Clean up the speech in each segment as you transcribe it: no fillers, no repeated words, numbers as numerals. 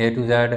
A to Z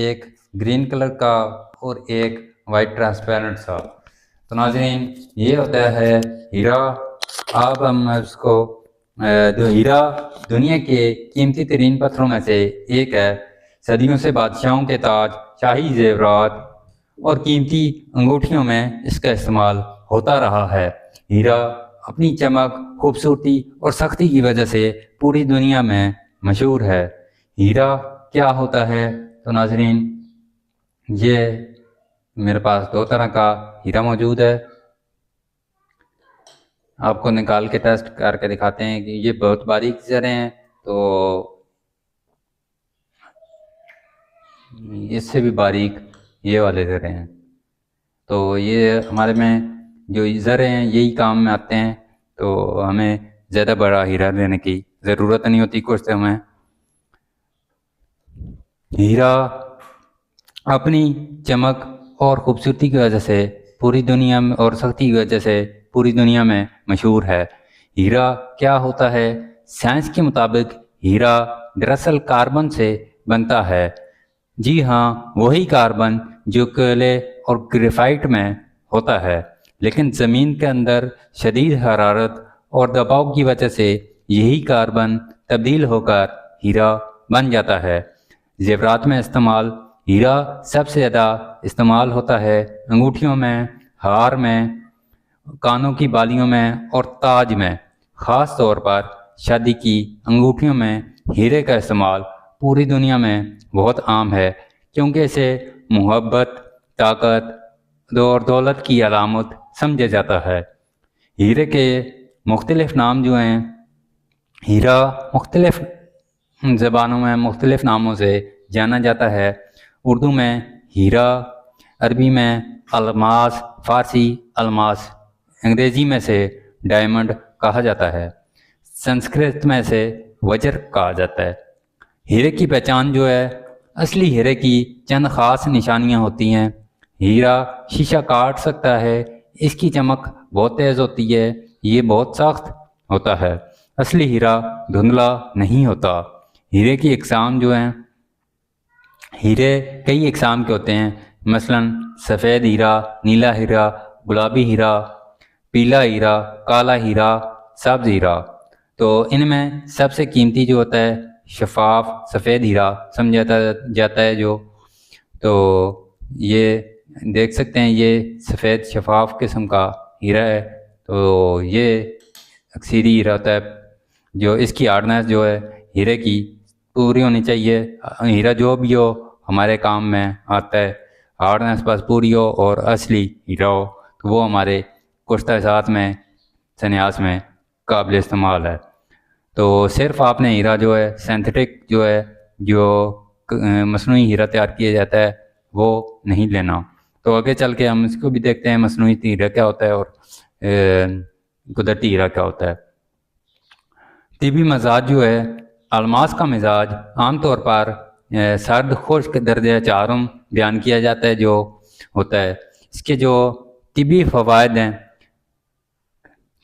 ایک green colour کا اور ایک وائٹ ٹرانسپیرنٹ سا۔ تو ناظرین یہ ہوتا ہے ہیرا۔ اب ہم اس کو ہیرا دنیا کے قیمتی ترین پتھروں میں سے ایک ہے۔ صدیوں سے بادشاہوں کے تاج، شاہی زیورات اور قیمتی انگوٹھیوں میں اس کا استعمال ہوتا رہا ہے۔ ہیرا اپنی چمک، خوبصورتی اور سختی کی وجہ سے پوری دنیا میں مشہور ہے۔ ہیرا کیا ہوتا ہے؟ تو ناظرین یہ میرے پاس دو طرح کا ہیرا موجود ہے، آپ کو نکال کے ٹیسٹ کر کے دکھاتے ہیں کہ یہ بہت باریک زرے ہیں، تو اس سے بھی باریک یہ والے زرے ہیں۔ تو یہ ہمارے میں جو زرے ہیں یہی کام میں آتے ہیں، تو ہمیں زیادہ بڑا ہیرا لینے کی ضرورت نہیں ہوتی کچھ سے ہمیں۔ ہیرا اپنی چمک اور خوبصورتی کی وجہ سے پوری دنیا میں اور سختی کی وجہ سے پوری دنیا میں مشہور ہے۔ ہیرا کیا ہوتا ہے؟ سائنس کے مطابق ہیرا دراصل کاربن سے بنتا ہے۔ جی ہاں، وہی کاربن جو کوئلے اور گریفائٹ میں ہوتا ہے، لیکن زمین کے اندر شدید حرارت اور دباؤ کی وجہ سے یہی کاربن تبدیل ہو کر ہیرا بن جاتا ہے۔ زیورات میں استعمال ہیرا سب سے زیادہ استعمال ہوتا ہے انگوٹھیوں میں، ہار میں، کانوں کی بالیوں میں اور تاج میں۔ خاص طور پر شادی کی انگوٹھیوں میں ہیرے کا استعمال پوری دنیا میں بہت عام ہے، کیونکہ اسے محبت، طاقت اور دولت کی علامت سمجھا جاتا ہے۔ ہیرے کے مختلف نام جو ہیں، ہیرا مختلف زبانوں میں مختلف ناموں سے جانا جاتا ہے۔ اردو میں ہیرا، عربی میں الماس، فارسی الماس، انگریزی میں سے ڈائمنڈ کہا جاتا ہے، سنسکرت میں سے وجر کہا جاتا ہے۔ ہیرے کی پہچان جو ہے، اصلی ہیرے کی چند خاص نشانیاں ہوتی ہیں۔ ہیرا شیشہ کاٹ سکتا ہے، اس کی چمک بہت تیز ہوتی ہے، یہ بہت سخت ہوتا ہے۔ اصلی ہیرا دھندلا نہیں ہوتا۔ ہیرے کی اقسام جو ہیں، ہیرے کئی اقسام کے ہوتے ہیں، مثلا سفید ہیرا، نیلا ہیرا، گلابی ہیرا، پیلا ہیرا، کالا ہیرا، سبز ہیرا۔ تو ان میں سب سے قیمتی جو ہوتا ہے شفاف سفید ہیرا سمجھا جاتا ہے جو، تو یہ دیکھ سکتے ہیں یہ سفید شفاف قسم کا ہیرا ہے۔ تو یہ اکثیری ہیرا ہوتا ہے، جو اس کی ہارڈنیس جو ہے ہیرے کی پوری ہونی چاہیے۔ ہیرا جو بھی ہو ہمارے کام میں آتا ہے، ہارڈنیس بس پوری ہو اور اصلی ہیرا ہو، تو وہ ہمارے کشتہ ساتھ میں سنیاس میں قابل استعمال ہے۔ تو صرف آپ نے ہیرا جو ہے سینتھیٹک جو ہے، جو مصنوعی ہیرا تیار کیا جاتا ہے، وہ نہیں لینا۔ تو آگے چل کے ہم اس کو بھی دیکھتے ہیں مصنوعی ہیرا کیا ہوتا ہے اور قدرتی ہیرا کیا ہوتا ہے۔ طبی مزاج جو ہے، الماس کا مزاج عام طور پر سرد خشک درجہ چارم بیان کیا جاتا ہے جو ہوتا ہے۔ اس کے جو طبی فوائد ہیں،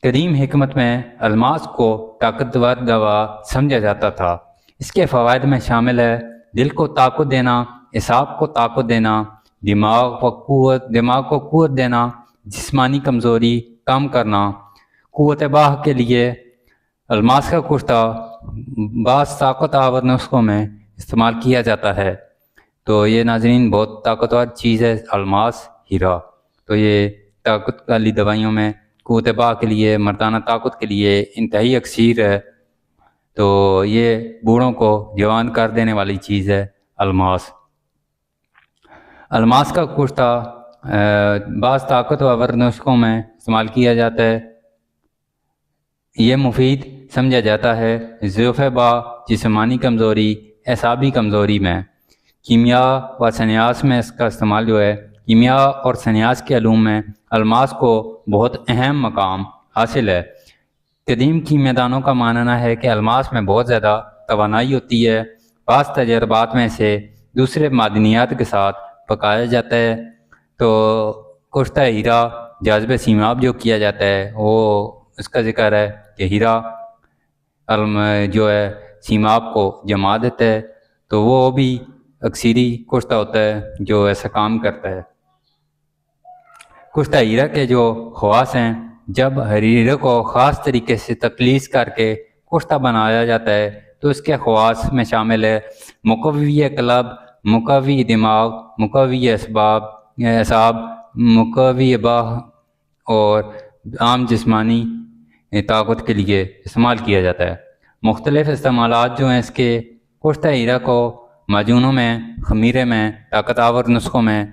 قدیم حکمت میں الماس کو طاقتور دوا سمجھا جاتا تھا۔ اس کے فوائد میں شامل ہے دل کو طاقت دینا، اعصاب کو طاقت دینا، دماغ کو قوت دینا، جسمانی کمزوری کم کرنا۔ قوت باہ کے لیے الماس کا کشتہ بعض طاقت آور نسخوں میں استعمال کیا جاتا ہے۔ تو یہ ناظرین بہت طاقتور چیز ہے الماس ہیرا۔ تو یہ طاقت والی دوائیوں میں قوت باہ کے لیے، مردانہ طاقت کے لیے انتہائی اکثیر ہے۔ تو یہ بوڑھوں کو جوان کر دینے والی چیز ہے الماس۔ الماس کا کشتہ بعض طاقت آور نسخوں میں استعمال کیا جاتا ہے۔ یہ مفید سمجھا جاتا ہے ضعف باہ، جسمانی کمزوری، اعصابی کمزوری میں۔ کیمیا و سنیاس میں اس کا استعمال جو ہے، کیمیا اور سنیاس کے علوم میں الماس کو بہت اہم مقام حاصل ہے۔ قدیم کیمیاءدانوں کا ماننا ہے کہ الماس میں بہت زیادہ توانائی ہوتی ہے۔ بعض تجربات میں اسے دوسرے معدنیات کے ساتھ پکایا جاتا ہے۔ تو کشتہ ہیرا جاذب سیماب جو کیا جاتا ہے، وہ اس کا ذکر ہے کہ ہیرا جو ہے سیماب کو جما دیتا ہے، تو وہ بھی اکثیری کشتہ ہوتا ہے جو ایسا کام کرتا ہے۔ کشتہ ہیرا کے جو خواص ہیں، جب ہیرے کو خاص طریقے سے تخلیص کر کے کشتہ بنایا جاتا ہے تو اس کے خواص میں شامل ہے مقوی قلب، مقوی دماغ، مقوی اعصاب، مقوی باہ اور عام جسمانی طاقت کے لیے استعمال کیا جاتا ہے۔ مختلف استعمالات جو ہیں اس کے، کشتہ ہیرا کو معجونوں میں، خمیرے میں، طاقتور نسخوں میں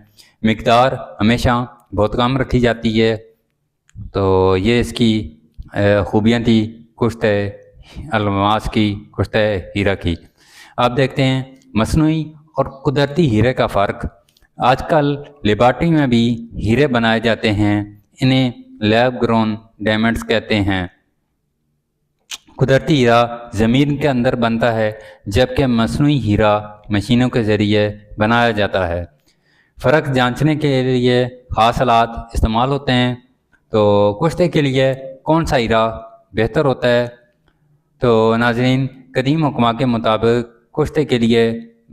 مقدار ہمیشہ بہت کم رکھی جاتی ہے۔ تو یہ اس کی خوبیاں تھی کشتہ الماس کی، کشتہ ہیرا کی۔ آپ دیکھتے ہیں مصنوعی اور قدرتی ہیرے کا فرق۔ آج کل لیبارٹری میں بھی ہیرے بنائے جاتے ہیں، انہیں لیب گرون ڈائمنڈز کہتے ہیں۔ قدرتی ہیرا زمین کے اندر بنتا ہے، جبکہ مصنوعی ہیرا مشینوں کے ذریعے بنایا جاتا ہے۔ فرق جانچنے کے لیے خاص آلات استعمال ہوتے ہیں۔ تو کشتے کے لیے کون سا ہیرا بہتر ہوتا ہے؟ تو ناظرین، قدیم حکماء کے مطابق کشتے کے لیے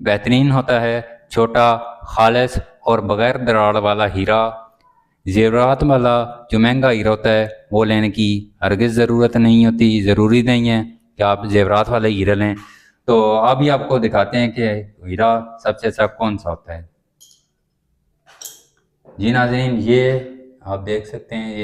بہترین ہوتا ہے چھوٹا، خالص اور بغیر دراڑ والا ہیرا۔ زیورات والا جو مہنگا ہیرا ہوتا ہے وہ لینے کی ہرگز ضرورت نہیں ہوتی، ضروری نہیں ہے کہ آپ زیورات والے ہیرا لیں۔ تو ابھی آپ کو دکھاتے ہیں کہ ہیرا سب سے اچھا کون سا ہوتا ہے۔ جی ناظرین، یہ آپ دیکھ سکتے ہیں،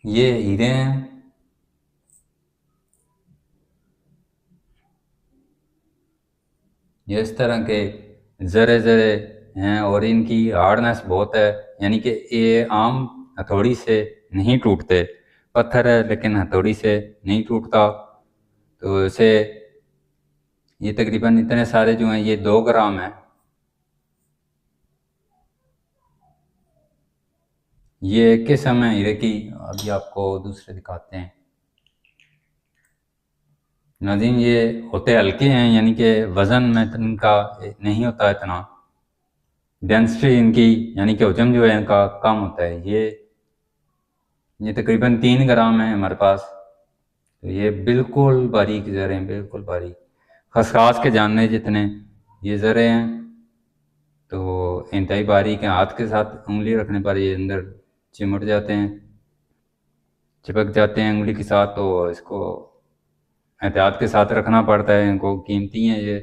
یہ ہیرے ہیں۔ یہ اس طرح کے ذرے ہیں اور ان کی ہارڈنیس بہت ہے، یعنی کہ یہ عام ہتھوڑی سے نہیں ٹوٹتے۔ پتھر ہے لیکن ہتھوڑی سے نہیں ٹوٹتا۔ تو اسے یہ تقریباً اتنے سارے جو ہیں یہ 2 گرام ہیں۔ یہ ایک قسم ہے ہیرے کی، ابھی آپ کو دوسرے دکھاتے ہیں۔ ناظرین، یہ ہوتے ہلکے ہیں، یعنی کہ وزن میں ان کا نہیں ہوتا اتنا، ڈینسٹی ان کی یعنی کہ حجم جو ہے ان کا کم ہوتا ہے۔ یہ تقریباً 3 گرام ہے ہمارے پاس۔ تو یہ بالکل باریک ذرے ہیں، بالکل باریک، خسخاس کے جاننے جتنے یہ ذرے ہیں۔ تو انتہائی باریک ہیں، ہاتھ کے ساتھ انگلی رکھنے پر یہ اندر چمٹ جاتے ہیں، چپک جاتے ہیں انگلی کے ساتھ۔ تو اس کو احتیاط کے ساتھ رکھنا پڑتا ہے، ان کو قیمتی ہیں یہ۔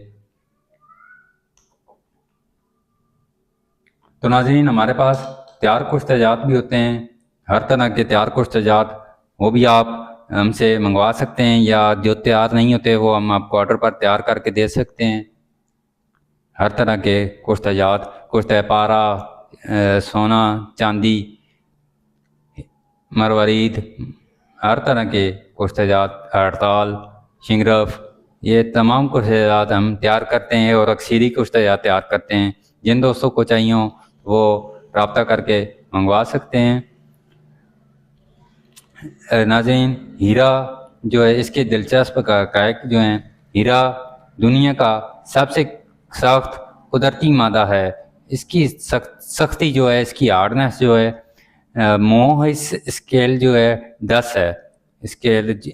تو ناظرین، ہمارے پاس تیار کشتہ جات بھی ہوتے ہیں، ہر طرح کے تیار کشتہ جات، وہ بھی آپ ہم سے منگوا سکتے ہیں، یا جو تیار نہیں ہوتے وہ ہم آپ کو آرڈر پر تیار کر کے دے سکتے ہیں۔ ہر طرح کے کشتہ جات، کشتہ پارا، سونا، چاندی، مروارید، ہر طرح کے کشتہ جات، ہڑتال، شنگرف، یہ تمام کشتہ جات ہم تیار کرتے ہیں اور اکثیری کشتہ جات تیار کرتے ہیں۔ جن دوستوں کو چاہیے ہوں وہ رابطہ کر کے منگوا سکتے ہیں۔ ناظرین، ہیرا جو ہے، اس کے دلچسپ حقائق جو ہیں، ہیرا دنیا کا سب سے سخت قدرتی مادہ ہے۔ اس کی سختی جو ہے، اس کی ہارڈنیس جو ہے، موہس اسکیل جو ہے 10 ہے۔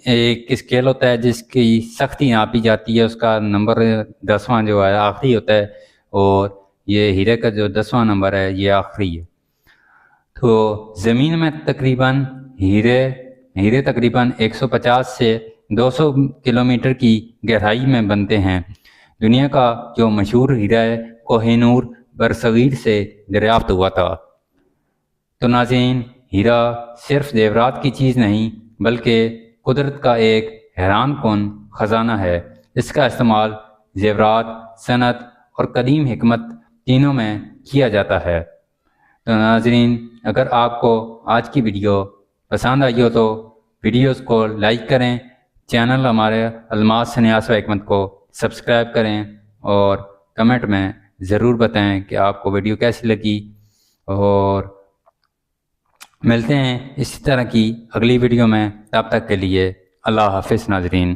ایک اسکیل ہوتا ہے جس کی سختی ناپی جاتی ہے، اس کا نمبر 10واں جو ہے آخری ہوتا ہے، اور یہ ہیرے کا جو 10واں نمبر ہے یہ آخری ہے۔ تو زمین میں تقریباً ہیرے تقریباً 150 سے 200 کلومیٹر کی گہرائی میں بنتے ہیں۔ دنیا کا جو مشہور ہیرا ہے کوہ نور برصغیر سے دریافت ہوا تھا۔ تو ناظرین، ہیرا صرف زیورات کی چیز نہیں بلکہ قدرت کا ایک حیران کن خزانہ ہے۔ اس کا استعمال زیورات، صنعت اور قدیم حکمت تینوں میں کیا جاتا ہے۔ تو ناظرین، اگر آپ کو آج کی ویڈیو پسند آئی ہو تو ویڈیوز کو لائک کریں، چینل ہمارے الماس سنیاس و حکمت کو سبسکرائب کریں، اور کمنٹ میں ضرور بتائیں کہ آپ کو ویڈیو کیسی لگی۔ اور ملتے ہیں اسی طرح کی اگلی ویڈیو میں، تب تک کے لیے اللہ حافظ ناظرین۔